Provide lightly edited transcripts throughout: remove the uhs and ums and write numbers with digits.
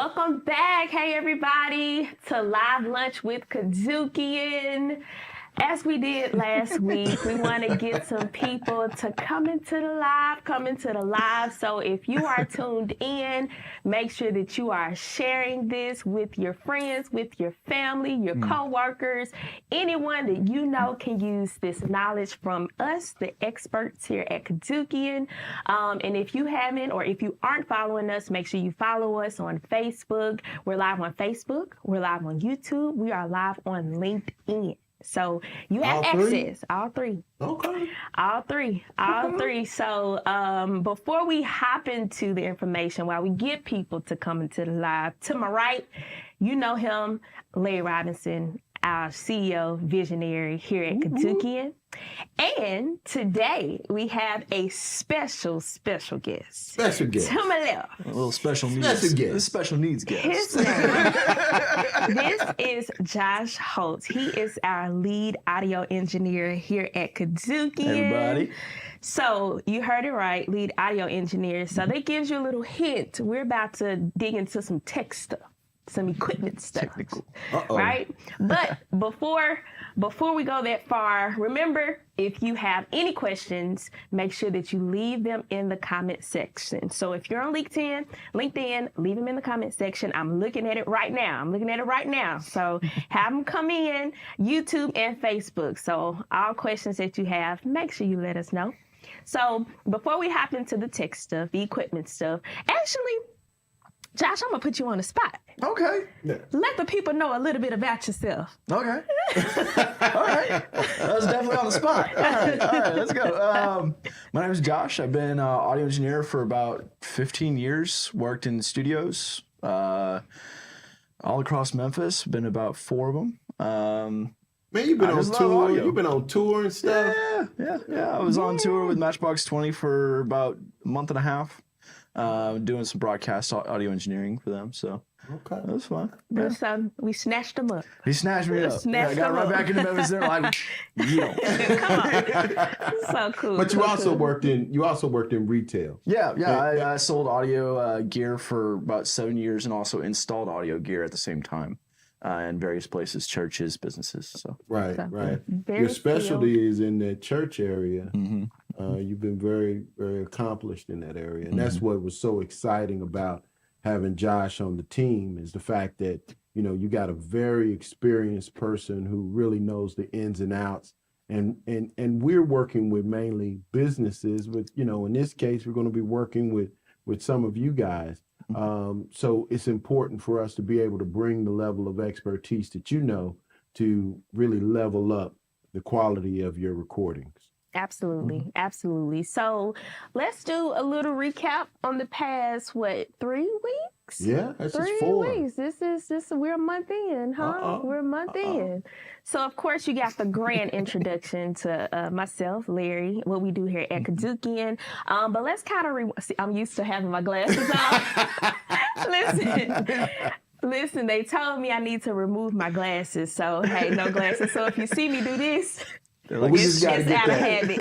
Welcome back. Hey, everybody, to Live Lunch with KUDZUKIAN. As we did last week, we want to get some people to come into the live. So if you are tuned in, make sure that you are sharing this with your friends, with your family, your coworkers, anyone that you know can use this knowledge from us, the experts here at KUDZUKIAN. And if you haven't, or if you aren't following us, make sure you follow us on Facebook. We're live on Facebook. We're live on YouTube. We are live on LinkedIn. So you have access, all three. Okay. All three. So before we hop into the information, while we get people to come into the live, to my right, you know him, Larry Robinson, our CEO visionary here at KUDZUKIAN. And today we have a special guest. Special guest. To my left. A little special needs guest. Special needs guest. His name. This is Josh Holtz. He is our lead audio engineer here at KUDZUKIAN. Everybody. So you heard it right, lead audio engineer. So that gives you a little hint. We're about to dig into some tech stuff, some equipment stuff. Technical. Right? But before we go that far, remember, if you have any questions, make sure that you leave them in the comment section. So if you're on LinkedIn, leave them in the comment section. I'm looking at it right now. So have them come in, YouTube and Facebook. So all questions that you have, make sure you let us know. So before we hop into the tech stuff, the equipment stuff, actually, Josh, I'm going to put you on the spot. Okay. Yeah. Let the people know a little bit about yourself. Okay. All right. That's definitely on the spot. All right. Let's go. My name is Josh. I've been audio engineer for about 15 years. Worked in studios all across Memphis. Been about 4 of them. Man, you've been on tour. You've been on tour and stuff. Yeah. I was on tour with Matchbox 20 for about a month and a half. Doing some broadcast audio engineering for them, so okay, that was fun. So we snatched them up. He snatched me up. I got right back into Memphis. They're like, Come on, so cool. But you also worked in retail. Yeah. I sold audio gear for about 7 years, and also installed audio gear at the same time in various places, churches, businesses. So right. Your specialty is in the church area. Mm-hmm. You've been very, very accomplished in that area. And that's what was so exciting about having Josh on the team, is the fact that, you know, you got a very experienced person who really knows the ins and outs. And we're working with mainly businesses, with, you know, in this case, we're going to be working with some of you guys. So it's important for us to be able to bring the level of expertise that you know to really level up the quality of your recordings. Absolutely. So let's do a little recap on the past, 3 weeks? Yeah, that's 3 just 4 weeks. We're a month in, huh? We're a month in. So of course you got the grand introduction to myself, Larry, what we do here at KUDZUKIAN. But let's kind of I'm used to having my glasses on. Listen, they told me I need to remove my glasses. So hey, no glasses. So if you see me do this, we just got to get that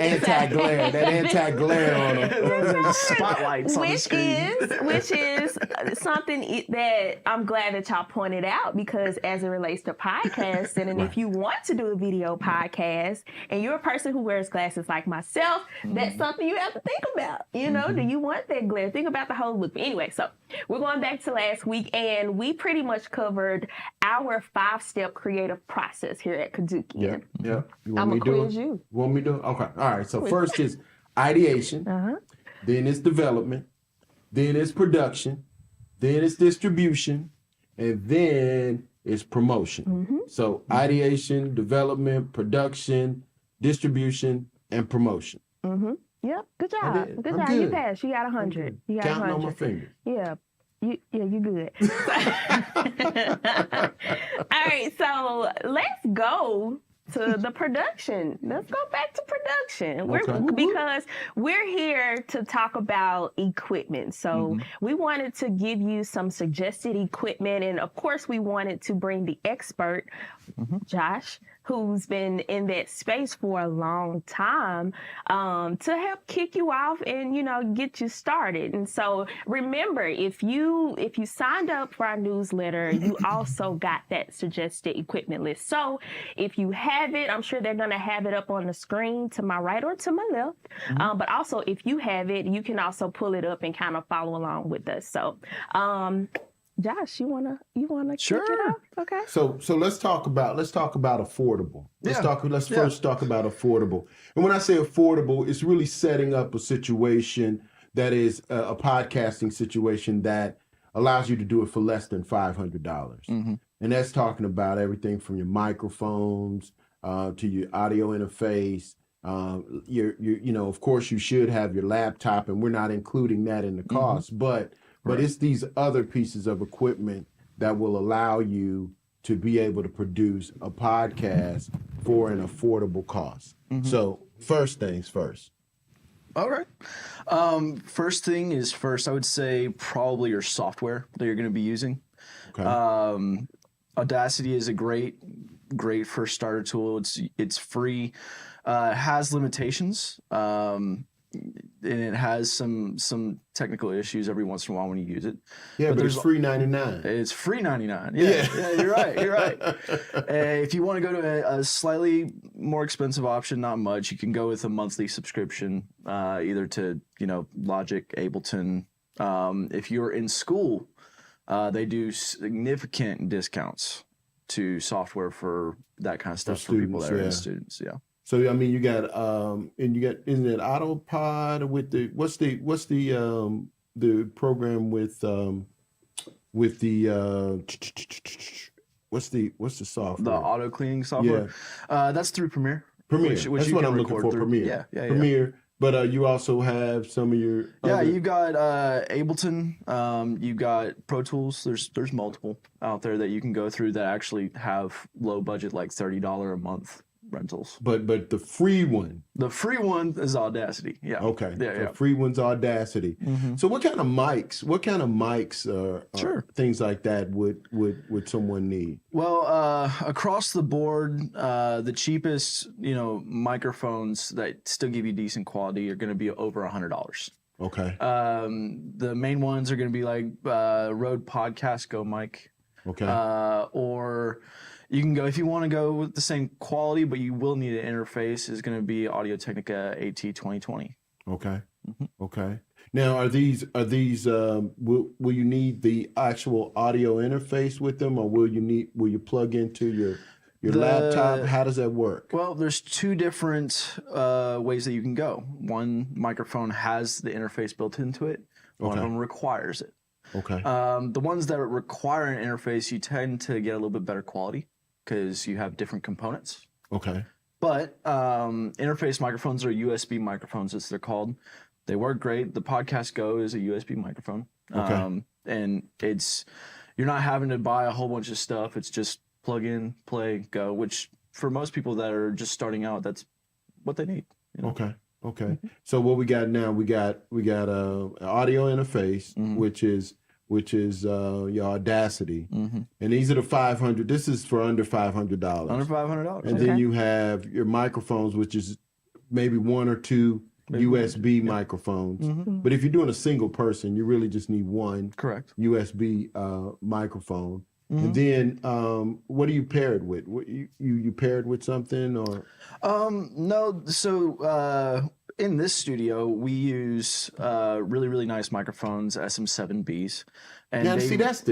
anti-glare on them. Spotlights on the screen. Which is something that I'm glad that y'all pointed out, because as it relates to podcasting, and if you want to do a video podcast and you're a person who wears glasses like myself, that's something you have to think about. You know, do you want that glare? Think about the whole look. But anyway, so we're going back to last week, and we pretty much covered our 5-step creative process here at KUDZUKIAN. Yeah. I'm going to quiz you. You want me to? Okay. All right. So first is ideation, then it's development, then it's production, then it's distribution, and then it's promotion. So ideation, development, production, distribution, and promotion. Yep. Good job. Good job. Good. You passed. You got 100. You got Counting 100. on my fingers. Yeah. You good. All right. So let's go to the production. Let's go back to production. Because we're here to talk about equipment. So we wanted to give you some suggested equipment. And of course, we wanted to bring the expert, Josh, who's been in that space for a long time to help kick you off and, you know, get you started. And so remember, if you signed up for our newsletter, you also got that suggested equipment list. So if you have it, I'm sure they're going to have it up on the screen to my right or to my left. But also, if you have it, you can also pull it up and kind of follow along with us. So, Josh, you wanna Sure. kick it off? Okay. So let's talk about affordable. Let's Yeah. first talk about affordable. And when I say affordable, it's really setting up a situation that is a podcasting situation that allows you to do it for less than $500. And that's talking about everything from your microphones to your audio interface. You know, of course, you should have your laptop, and we're not including that in the cost, but it's these other pieces of equipment that will allow you to be able to produce a podcast for an affordable cost. So first things first. All right. First thing is first, I would say probably your software that you're going to be using. Okay. Audacity is a great first starter tool. It's free. It has limitations. And it has some technical issues every once in a while when you use it. Yeah, but it's free 99. It's free 99. Yeah, you're right. If you want to go to a slightly more expensive option, not much, you can go with a monthly subscription, either to, you know, Logic, Ableton. If you're in school, they do significant discounts to software for that kind of stuff for people that are in students. Yeah. So I mean, you got isn't it Autopod with the what's the program with the what's the software? The auto cleaning software. Yeah. That's through Premiere. Premiere. Which That's you what can I'm looking record for. through. Premiere. Yeah. Premiere. But you also have some of your you got Ableton. You got Pro Tools. There's multiple out there that you can go through that actually have low budget, like $30 a month rentals. But the free one. The free one is Audacity. Yeah. Okay. Yeah. So free one's Audacity. So what kind of mics or Sure. things like that would someone need? Well, across the board, the cheapest, you know, microphones that still give you decent quality are going to be over $100. Okay. The main ones are going to be like Rode Podcast Go mic. Okay. Or you can go, if you want to go with the same quality, but you will need an interface, is going to be Audio-Technica AT2020. Okay. Okay. Now, are these will you need the actual audio interface with them, or will you plug into your laptop? How does that work? Well, there's two different ways that you can go. One microphone has the interface built into it. One of them requires it. Okay. The ones that require an interface, you tend to get a little bit better quality because you have different components. Okay. But interface microphones are USB microphones, as they're called. They work great. The Podcast Go is a USB microphone. Okay. And you're not having to buy a whole bunch of stuff. It's just plug in, play, go, which for most people that are just starting out, that's what they need. You know? Okay. Okay. So what we got now, we got an audio interface, which is your Audacity, and these are the 500. This is for under $500. Under $500. And then you have your microphones, which is maybe one or two USB microphones. But if you're doing a single person, you really just need one Correct. USB microphone. And then what are you paired with? What, you paired with something or? No. So in this studio, we use really, really nice microphones, SM7Bs. And Yeah, see, don't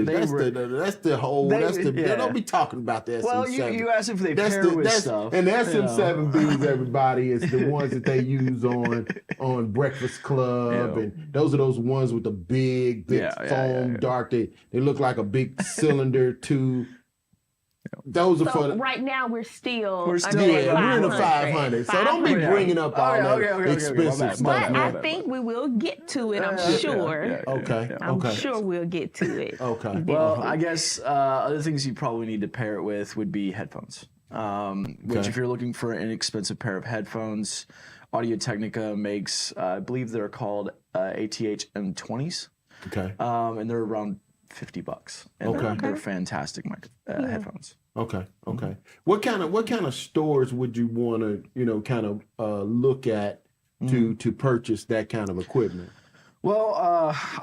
be talking about the SM7. Well, you asked if they pair with stuff. And the SM7Bs, everybody, is the ones that they use on Breakfast Club, and those are those ones with the big foam dark. They look like a big cylinder tube. Those are So right now we're still under we're in the 500. 500. So don't be bringing up all that expensive stuff. But man. I think we will get to it. I'm sure. Okay. I'm sure we'll get to it. Okay. Well, I guess other things you probably need to pair it with would be headphones. Which, if you're looking for an inexpensive pair of headphones, Audio-Technica makes, I believe they're called ATH M20s. Okay. And they're around $50. And they're fantastic headphones. Okay. What kind of stores would you want to kind of look at to purchase that kind of equipment? Well,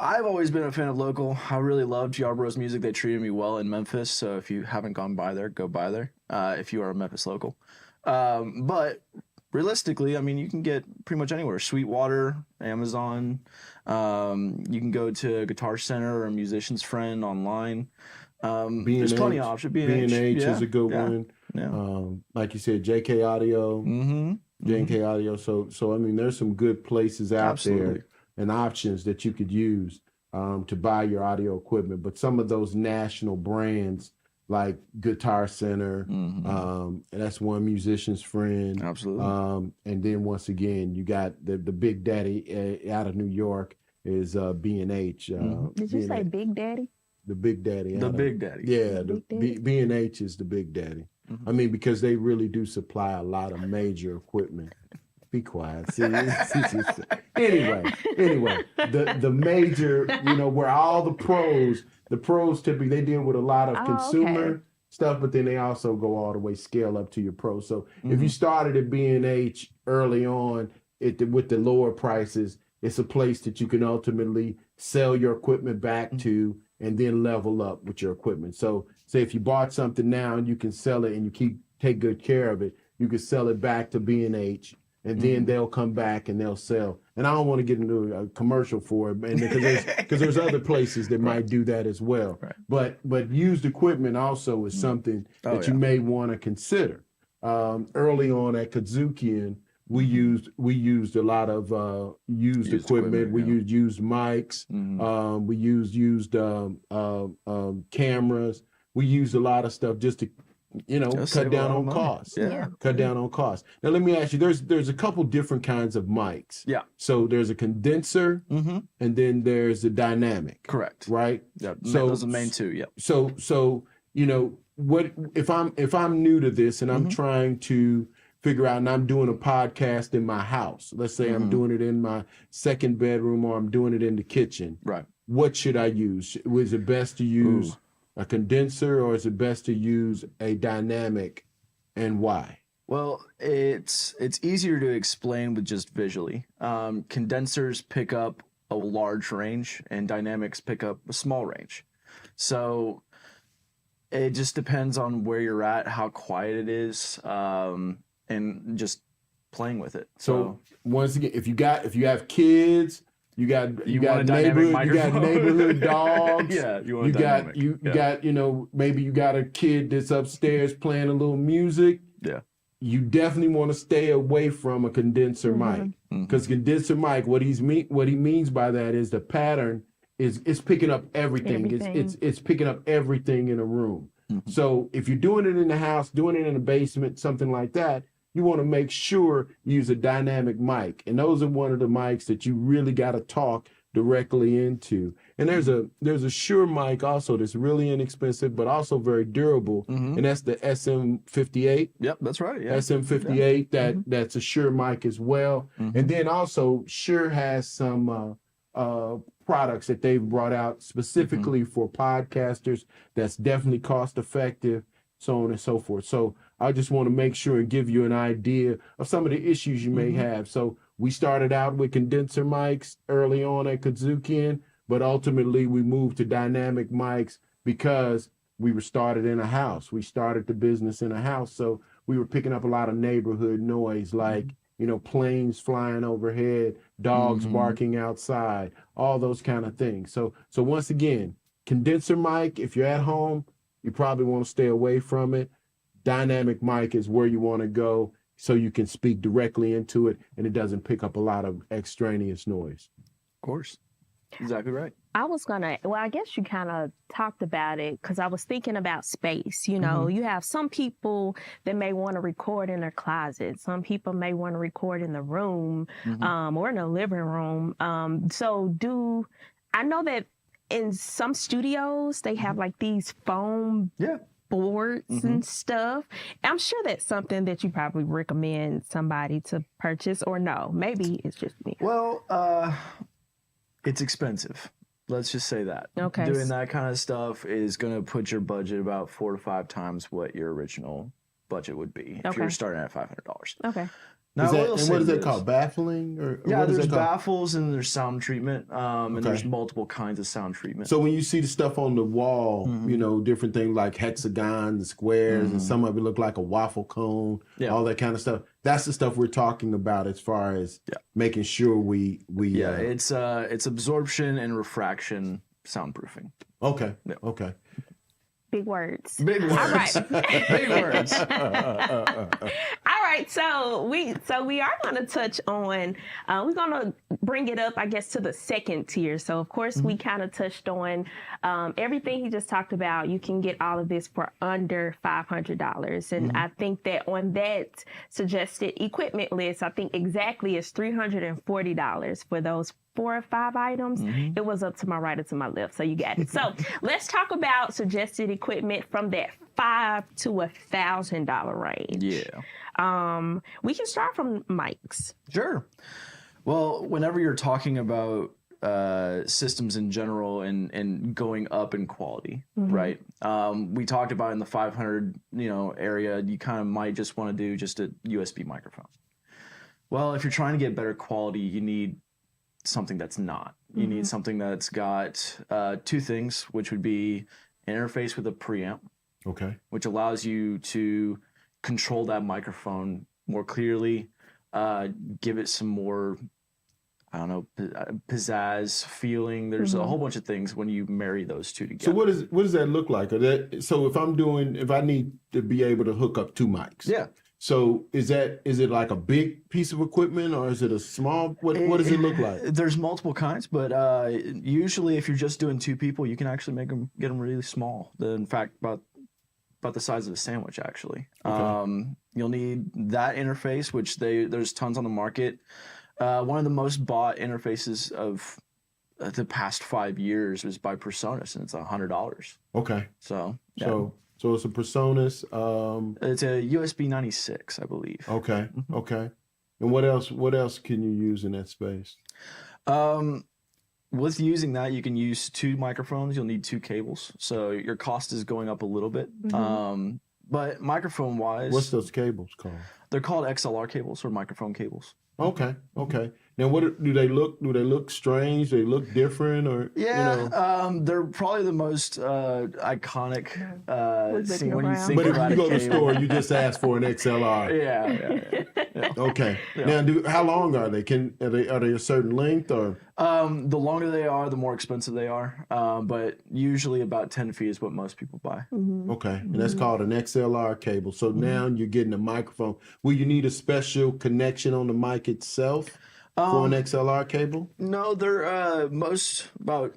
I've always been a fan of local. I really loved Yarbrough's music. They treated me well in Memphis. So if you haven't gone by there, go by there. If you are a Memphis local, but realistically, I mean, you can get pretty much anywhere. Sweetwater, Amazon. You can go to Guitar Center or Musician's Friend online. There's plenty of options. B&H is a good one. Yeah. Like you said, JK Audio, JK Audio. So I mean, there's some good places out there and options that you could use to buy your audio equipment. But some of those national brands like Guitar Center, and that's one, Musician's Friend. Absolutely. And then once again, you got the Big Daddy out of New York is B&H. Did you say Big Daddy? The Big Daddy. Big Daddy. Yeah, B&H is the Big Daddy. I mean, because they really do supply a lot of major equipment. Be quiet. See, anyway, the major, where all the pros typically, they deal with a lot of consumer stuff, but then they also go all the way scale up to your pro. So if you started at B&H early on with the lower prices, it's a place that you can ultimately sell your equipment back to and then level up with your equipment. So say if you bought something now and you can sell it and you take good care of it, you can sell it back to B&H, and then they'll come back and they'll sell. And I don't want to get into a commercial for it, because there's other places that might do that as well. Right. But used equipment also is something that you may want to consider. Early on at KUDZUKIAN, we used a lot of used equipment. We used used mics. We used cameras. We used a lot of stuff just to cut down on costs. Cut down on costs. Now let me ask you, there's a couple different kinds of mics. Yeah. So there's a condenser and then there's a dynamic. Correct. Right? Yeah. So those are the main two, yeah. So what if I'm new to this and I'm trying to figure out, and I'm doing a podcast in my house. Let's say I'm doing it in my second bedroom or I'm doing it in the kitchen. Right. What should I use? Was it best to use a condenser or is it best to use a dynamic, and why? Well, it's easier to explain with just visually. Condensers pick up a large range and dynamics pick up a small range. So it just depends on where you're at, how quiet it is, and just playing with it. So once again, if you have kids, you got neighborhood dogs. Yeah, you got maybe you got a kid that's upstairs playing a little music. Yeah. You definitely want to stay away from a condenser mic, because condenser mic, what he means by that is the pattern is picking up everything. It's picking up everything in a room. So if you're doing it in the house, doing it in the basement, something like that, you want to make sure you use a dynamic mic. And those are one of the mics that you really got to talk directly into. And there's a Shure mic also that's really inexpensive, but also very durable. And that's the SM58. Yep, that's right. Yeah. SM58, that's a Shure mic as well. And then also Shure has some products that they've brought out specifically for podcasters that's definitely cost effective, so on and so forth. So I just want to make sure and give you an idea of some of the issues you may have. So we started out with condenser mics early on at KUDZUKIAN, but ultimately we moved to dynamic mics because we were started in a house. We started the business in a house. So we were picking up a lot of neighborhood noise, like, planes flying overhead, dogs barking outside, all those kind of things. So once again, condenser mic, if you're at home, you probably want to stay away from it. Dynamic mic is where you want to go so you can speak directly into it and it doesn't pick up a lot of extraneous noise. Of course. Exactly right. I guess you kind of talked about it, because I was thinking about space. You have some people that may want to record in their closet. Some people may want to record in the room or in the living room. I know that in some studios, they have like these foam boards and stuff. I'm sure that's something that you probably recommend somebody to purchase, or no, maybe it's just me. Well, it's expensive. Let's just say that. Okay. Doing that kind of stuff is going to put your budget about 4 to 5 times what your original budget would be if Okay. you're starting at $500. Okay. Now, What is that called? Baffling? Or Yeah, what is there's that called? baffles and there's sound treatment, and Okay. there's multiple kinds of sound treatment. So when you see the stuff on the wall, you know, different things like hexagons and squares, and some of it look like a waffle cone, all that kind of stuff. That's the stuff we're talking about as far as making sure we it's absorption and refraction soundproofing. Okay. Okay. Big words. Big words. All right. Big words. All right, so we are going to touch on. We're going to bring it up, I guess, to the second tier. So of course, we kind of touched on everything he just talked about. You can get all of this for under $500, and I think that on that suggested equipment list, I think exactly is $340 for those 4 or 5 items. It was up to my right or to my left, so you got it. So let's talk about suggested equipment from that $500 to $1,000 range. Yeah. We can start from mics. Sure. Well, whenever you're talking about systems in general and going up in quality, right? We talked about in the 500 area, you kind of might just want to do just a USB microphone. Well, if you're trying to get better quality, you need something that's not. You need something that's got 2 things, which would be an interface with a preamp, Okay. which allows you to control that microphone more clearly, give it some more, I don't know, pizzazz feeling. There's a whole bunch of things when you marry those 2 together. So what does that look like? So if I need to be able to hook up 2 mics. Yeah. So is it like a big piece of equipment or is it a small? What does it look like? There's multiple kinds, but usually if you're just doing 2 people, you can actually get them really small. In fact, about the size of a sandwich, actually. Okay. You'll need that interface, which there's tons on the market. One of the most bought interfaces of the past 5 years was by Personas, and it's $100. Okay. So yeah. So it's a Personas. It's a USB 96, I believe. Okay. Okay. And what else can you use in that space? With using that, you can use 2 microphones. You'll need 2 cables, so your cost is going up a little bit. But microphone wise, What's those cables called? they're called XLR cables or microphone cables. Okay. Okay. Now, what do they look? Do they look strange? Do they look different, or They're probably the most iconic thing when you around. think But if about you a go to the cable. store, you just ask for an XLR. Yeah. Okay. Now, how long are they? Are they a certain length or? The longer they are, the more expensive they are. But usually about 10 feet is what most people buy. Okay, and that's called an XLR cable. So now you're getting a microphone. Will you need a special connection on the mic itself for an XLR cable? No, they're about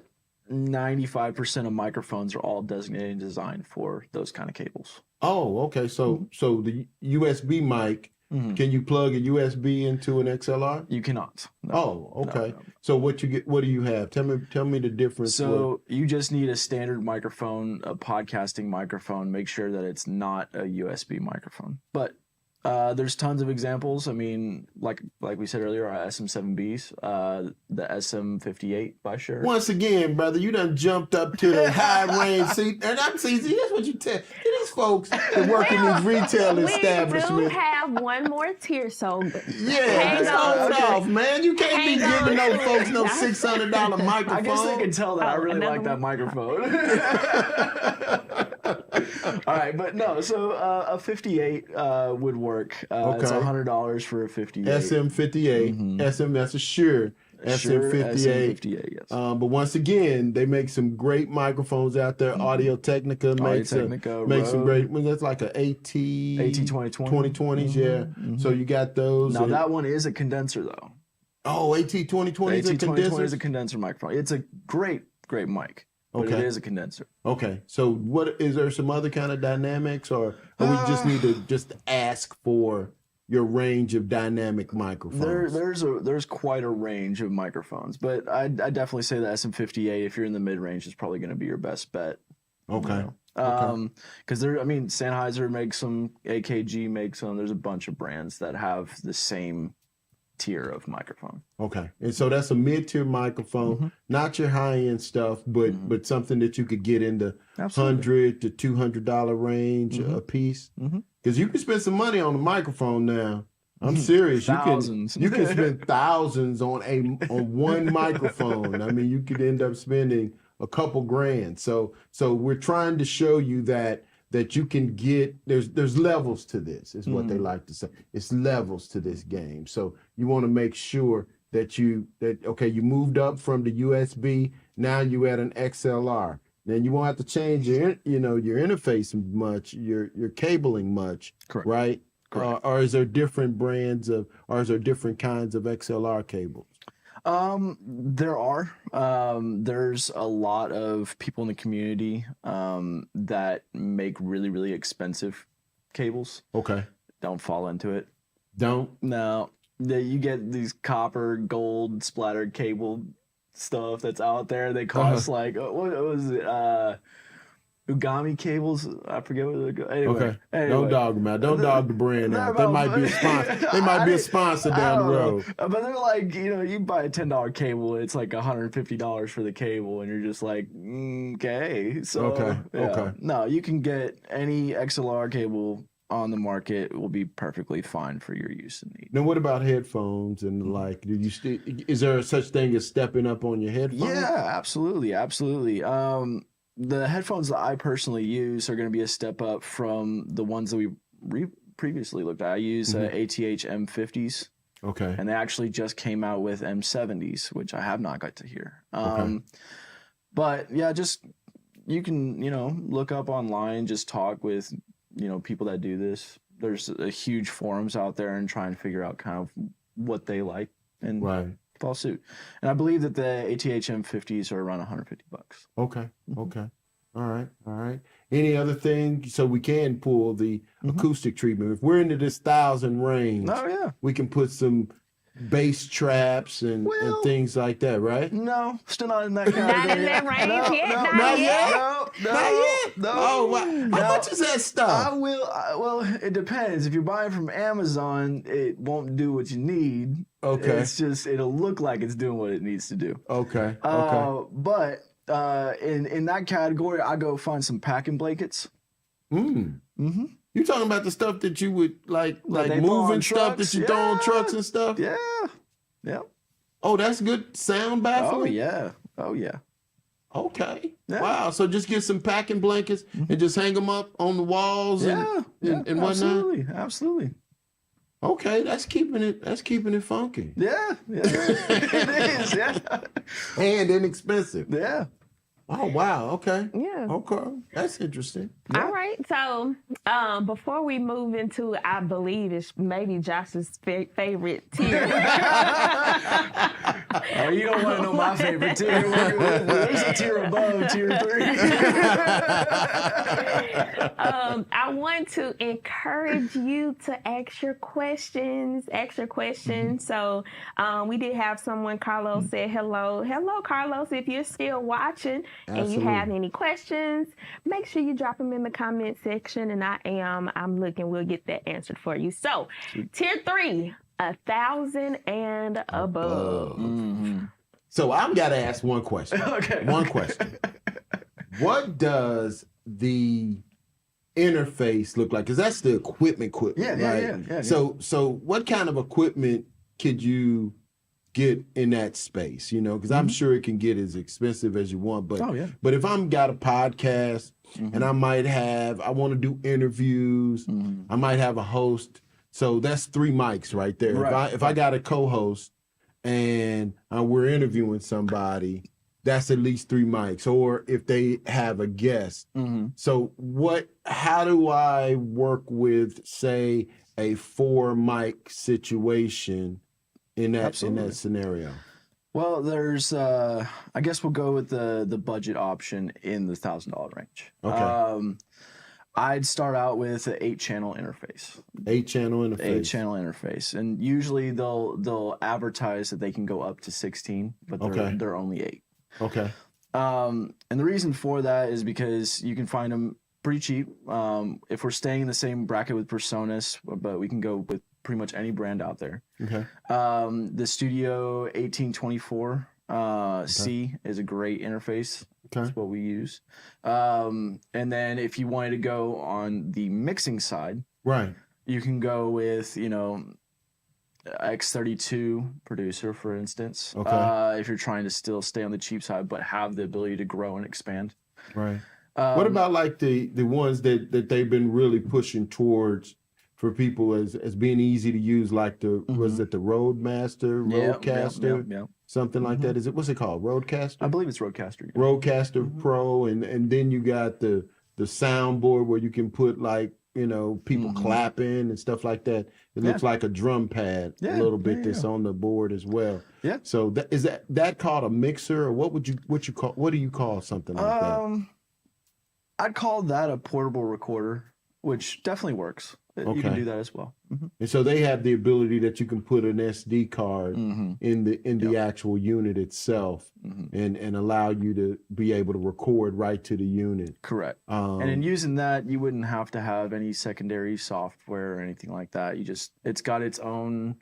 95% of microphones are all designated and designed for those kind of cables. Oh, okay. So the USB mic, can you plug a USB into an XLR? You cannot. No. Oh, okay. No. So what do you have? Tell me the difference. So you just need a standard microphone, a podcasting microphone. Make sure that it's not a USB microphone. But there's tons of examples. I mean, like we said earlier, our SM7Bs, the SM58 by Shure. Once again, brother, you done jumped up to the high range. See, and that's what you tell these folks that work in these retail We do establishments. have one more tier, so Yeah, hold off, man. You can't be Hang giving on. those folks no $600 microphone. I guess they can tell that I really another like that one? microphone. All right, but no, so a 58 would work. It's Okay. $100 for a 58. SM58. SM, that's a Shure. Shure SM58. SM58, yes. But once again, they make some great microphones out there. Audio Technica makes some great. That's like a AT 2020. 2020s, yeah. So you got those. Now that one is a condenser though. Oh, AT 2020 is a condenser. is a condenser microphone. It's a great mic, but Okay. it is a condenser. Okay, so what is there some other kind of dynamics, or we just need to just ask for your range of dynamic microphones? There's quite a range of microphones, but I definitely say the SM58, if you're in the mid range, is probably going to be your best bet. Okay. Because Sennheiser makes them, AKG makes them. There's a bunch of brands that have the same tier of microphone. Okay. And so that's a mid-tier microphone, not your high-end stuff, but something that you could get in the $100 to $200 range a piece. Because you can spend some money on a microphone now. I'm serious. Thousands. You can spend thousands on one microphone. I mean, you could end up spending a couple grand. So we're trying to show you that you can get, there's levels to this, is what they like to say. It's levels to this game. So you want to make sure that you moved up from the USB, now you at an XLR. Then you won't have to change your interface much, your cabling much. Correct. Right? Or is there different brands or is there different kinds of XLR cables? There are. There's a lot of people in the community that make really, really expensive cables. Okay. Don't fall into it. Don't? No. You get these copper, gold splattered cable stuff that's out there. They cost like, what was it? Ugami cables. I forget what they're called. Anyway. Don't dog them out. Don't dog the brand out. They might be a sponsor. They might be a sponsor down the road. But they're like, you buy a $10 cable, it's like $150 for the cable, and you're just like, okay. So okay. No, you can get any XLR cable on the market. It will be perfectly fine for your use and need. Now, what about headphones and the like? Is there such thing as stepping up on your headphones? Yeah, absolutely. The headphones that I personally use are going to be a step up from the ones that we previously looked at. I use ATH M50s. Okay. And they actually just came out with M70s, which I have not got to hear. But yeah, just you can, look up online, just talk with, people that do this. There's a huge forums out there and try and figure out kind of what they like and fall suit. And I believe that the ATH M50s are around $150. Okay. All right. Any other thing? So we can pull the acoustic treatment. If we're into this 1,000 range, we can put some bass traps and things like that, right? No, still not in that category. Not in that range yet. Not yet. No. Oh, wow. How much is that stuff? Well, it depends. If you're buying from Amazon, it won't do what you need. Okay. It's just, it'll look like it's doing what it needs to do. Okay. But in that category, I go find some packing blankets. You talking about the stuff that you would like they moving throw on stuff that trucks? you throw on trucks and stuff? Yeah. Oh, that's good sound baffling? Oh, yeah. Okay. Yeah. Wow. So just get some packing blankets and just hang them up on the walls and whatnot? Absolutely. Okay, that's keeping it funky. Yeah. It is, yeah. And inexpensive. Yeah. Oh, wow. Okay. Yeah. Okay. That's interesting. All right. So before we move into, I believe it's maybe Josh's favorite tier. Oh, you don't want to know my favorite tier. There's a tier above tier 3. I want to encourage you to ask your questions. So we did have someone, Carlos, said hello. Hello, Carlos. If you're still watching and you have any questions, make sure you drop them in the comment section, and I'm looking. We'll get that answered for you. So tier 3, 1,000 and above. So I've got to ask one question. Okay. One question. What does the interface look like? Because that's the equipment, right? Yeah. So what kind of equipment could you get in that space? Because I'm sure it can get as expensive as you want. But but if I'm got a podcast and I want to do interviews, I might have a host. So that's 3 mics right there. Right. If I got a co-host and we're interviewing somebody, that's at least 3 mics. Or if they have a guest. So how do I work with, say, a 4 mic situation in that scenario? Well, there's I guess we'll go with the budget option in the $1,000 range. Okay. I'd start out with an 8-channel interface. 8-channel interface. 8-channel interface, and usually they'll advertise that they can go up to 16, but they're only 8. Okay. And the reason for that is because you can find them pretty cheap. If we're staying in the same bracket with Personas, but we can go with pretty much any brand out there. Okay. The Studio 1824 C is a great interface. Okay. That's what we use. And then if you wanted to go on the mixing side, Right. you can go with, X32 producer, for instance. Okay. If you're trying to still stay on the cheap side, but have the ability to grow and expand. Right. What about like the ones that they've been really pushing towards for people as being easy to use, like was it the Roadmaster, Roadcaster, Yeah. something like that? What's it called? Roadcaster? I believe it's Roadcaster. Yeah. Roadcaster Pro, and then you got the soundboard where you can put like people clapping and stuff like that. It looks like a drum pad a little bit that's on the board as well. Yeah. So is that called a mixer, or what do you call something like that? I'd call that a portable recorder, which definitely works. You can do that as well. And so they have the ability that you can put an SD card in the actual unit itself and allow you to be able to record right to the unit. Correct. And in using that, you wouldn't have to have any secondary software or anything like that. It's got its own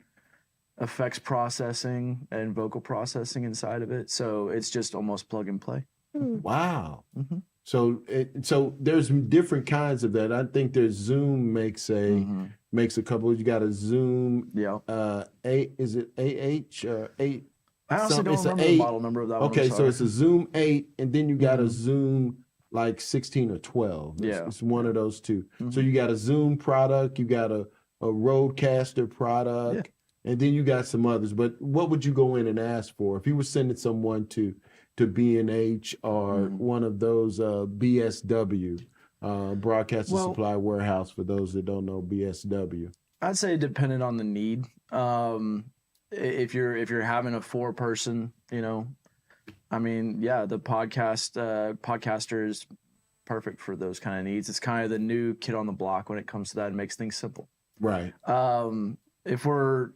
effects processing and vocal processing inside of it. So it's just almost plug and play. Wow. So there's different kinds of that. I think there's Zoom makes a couple. You got a Zoom. Yeah. Is it AH or 8? I honestly don't remember the model number of that one. Okay, so it's a Zoom 8, and then you got a Zoom like 16 or 12. It's one of those two. So you got a Zoom product, you got a Roadcaster product, and then you got some others. But what would you go in and ask for if you were sending someone to B&H or one of those BSW, Broadcasting Supply Warehouse, for those that don't know BSW? I'd say dependent on the need. If you're having a 4-person, the podcaster is perfect for those kind of needs. It's kind of the new kid on the block when it comes to that. It makes things simple. Right. If we're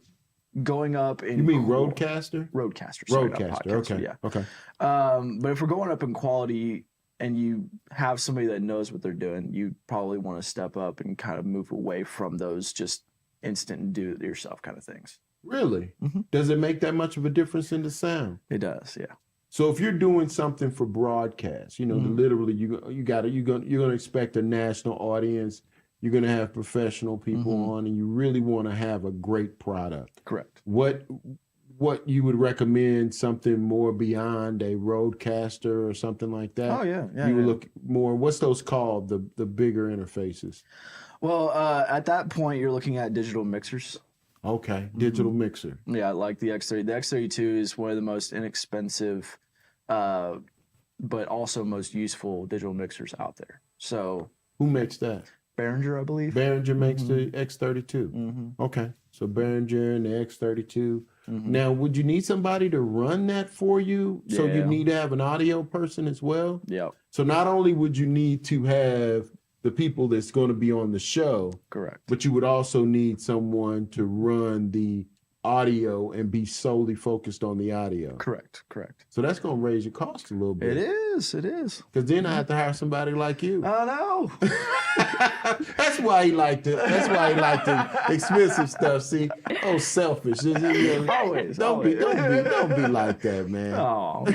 going up in... You mean Roadcaster? Roadcaster. Sorry, Roadcaster, okay. Yeah. Okay. But if we're going up in quality and you have somebody that knows what they're doing, you probably want to step up and kind of move away from those just instant and do-it-yourself kind of things. Really? Does it make that much of a difference in the sound? It does, yeah. So if you're doing something for broadcast, literally you're gonna expect a national audience. You're going to have professional people on, and you really want to have a great product. Correct. What you would recommend something more beyond a Roadcaster or something like that? Oh, yeah. You would look more, what's those called, the bigger interfaces? Well, at that point, you're looking at digital mixers. Okay, digital mixer. Yeah, like the X30. The X32 is one of the most inexpensive, but also most useful digital mixers out there. So who makes that? Behringer, I believe. Behringer makes the X32. Okay, so Behringer and the X32. Now, would you need somebody to run that for you? So you need to have an audio person as well? Yeah. So not only would you need to have the people that's going to be on the show, correct, but you would also need someone to run the audio and be solely focused on the audio. Correct. So that's going to raise your cost a little bit. It is. Because then I have to hire somebody like you. I know. That's why he liked it. That's why he liked the expensive stuff. See, selfish. Always. Don't be like that, man. Oh, I'm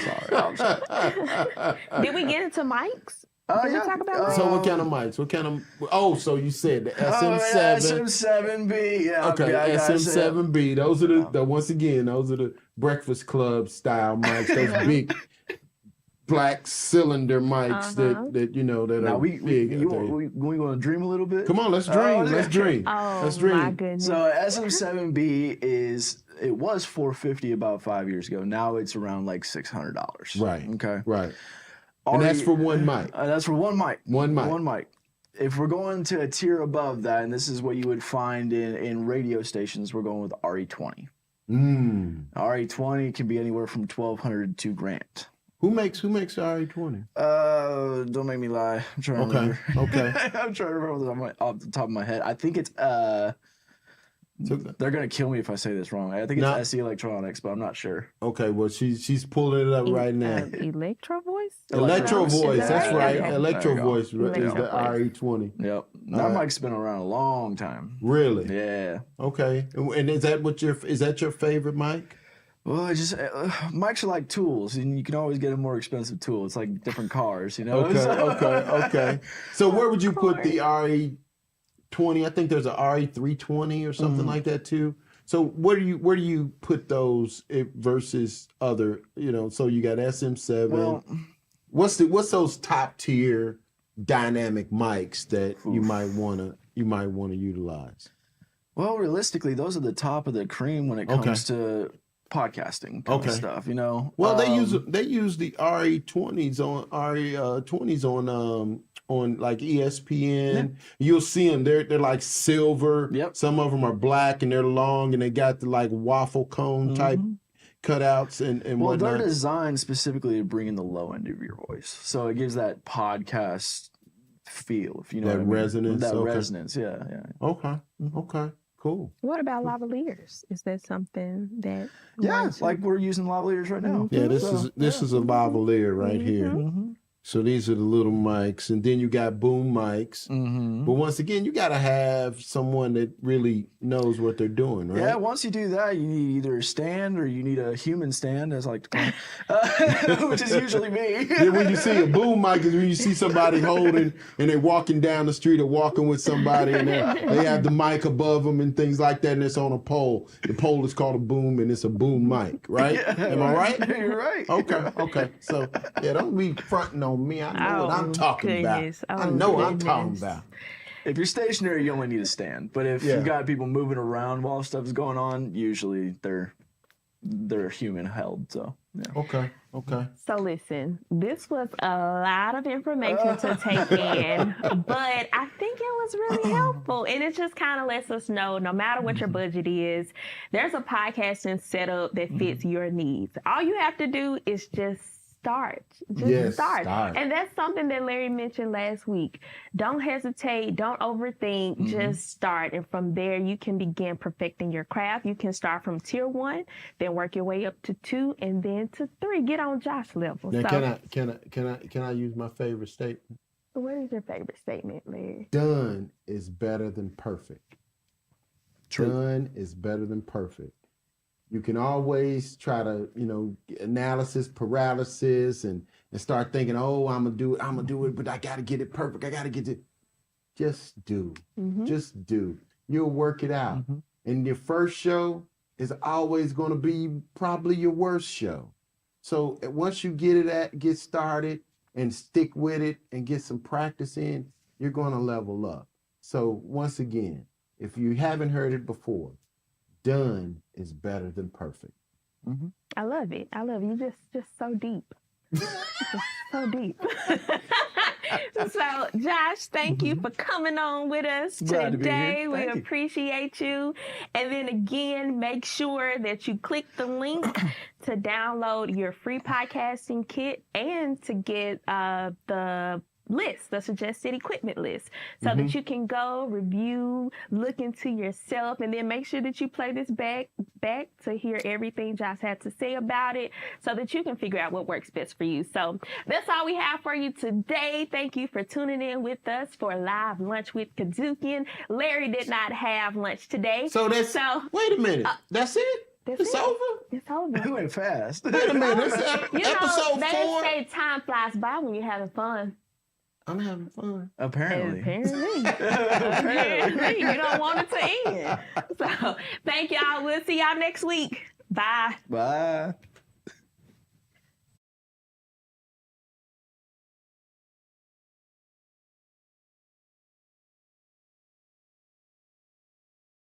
sorry. Did we get into mics? Did we talk about mics? So what kind of mics? So you said the SM7. SM7B. Yeah. Okay, SM7B. Those are those are the Breakfast Club style mics. Those big black cylinder mics that now are big. We want to dream a little bit? Come on, let's dream. Let's dream. Let's dream. My goodness. So SM7B it was $450 about 5 years ago. Now it's around like $600. Right. Okay. Right. And that's for one mic. That's for one mic. One mic. If we're going to a tier above that, and this is what you would find in radio stations, we're going with RE20. RE20 can be anywhere from $1,200 to $2,000. Who makes RE20? Don't make me lie. I'm trying to remember. Okay. I'm trying to remember off the top of my head. I think it's So, They're gonna kill me if I say this wrong. I think it's SE Electronics, but I'm not sure. okay, well she's pulling it up right now. Electro Voice? Electro Voice, Is that's that right. Okay. Electro There you go. Voice is the RE20. Yep. That mic's been around a long time. Really? Yeah. Okay. And is that your favorite mic? Well, mics are like tools, and you can always get a more expensive tool. It's like different cars, you know. Okay. So where would you put the RE20? I think there's a RE320 or something like that too. So where do you put those versus other? So you got SM7. Well, what's those top tier dynamic mics that you might wanna utilize? Well, realistically, those are the top of the cream when it comes to podcasting kind of stuff. Well, they use the RE20s on like ESPN. Yeah. You'll see them. They're like silver. Yep. Some of them are black and they're long and they got the like waffle cone type cutouts and well, whatnot. they're designed specifically to bring in the low end of your voice, so it gives that podcast feel. If you know that what I mean. resonance. That resonance. Yeah. Okay. Cool. What about lavaliers? Is that something that? Like we're using lavaliers right now. Yeah, this is a lavalier right here. So these are the little mics, and then you got boom mics. But once again, you got to have someone that really knows what they're doing, right? Yeah, once you do that, you need either a stand or you need a human stand, as I like to call it, which is usually me. Then when you see a boom mic is when you see somebody holding and they're walking down the street or walking with somebody and they have the mic above them and things like that, and it's on a pole. The pole is called a boom, and it's a boom mic, right? Am I right? You're right. Okay. So, yeah, don't be fronting on me. I know what I'm talking about. I know what I'm talking about. If you're stationary, you only need a stand. But if you've got people moving around while stuff's going on, usually they're human held. So Okay. So listen, this was a lot of information to take in, but I think it was really helpful. And it just kind of lets us know, no matter what your budget is, there's a podcasting setup that fits your needs. All you have to do is just start. Start. And that's something that Larry mentioned last week. Don't hesitate. Don't overthink. Just start. And from there, you can begin perfecting your craft. You can start from tier 1, then work your way up to 2, and then to 3. Get on Josh level. Now, So, can I use my favorite statement? what is your favorite statement, Larry? Done is better than perfect. True. Done is better than perfect. You can always try to, analysis paralysis and start thinking, oh, I'm gonna do it, but I gotta get it perfect. I gotta get it. Just do. Just do. You'll work it out. And your first show is always gonna be probably your worst show. So once you get started and stick with it and get some practice in, you're gonna level up. So once again, if you haven't heard it before, done is better than perfect. I love it. You just so deep. Just so deep. So, Josh, thank you for coming on with us Glad to be today. here. We Thank you. appreciate you. And then again, make sure that you click the link to download your free podcasting kit and to get the suggested equipment list, so that you can go review, look into yourself, and then make sure that you play this back to hear everything Josh had to say about it, so that you can figure out what works best for you. So that's all we have for you today. Thank you for tuning in with us for Live Lunch with KUDZUKIAN. Larry did not have lunch today. Wait a minute. That's it? It's over? It's over. It went fast. Wait a minute. It's episode they 4. say time flies by when you're having fun. I'm having fun. Apparently. Apparently. You don't want it to end. So thank y'all. We'll see y'all next week. Bye. Bye.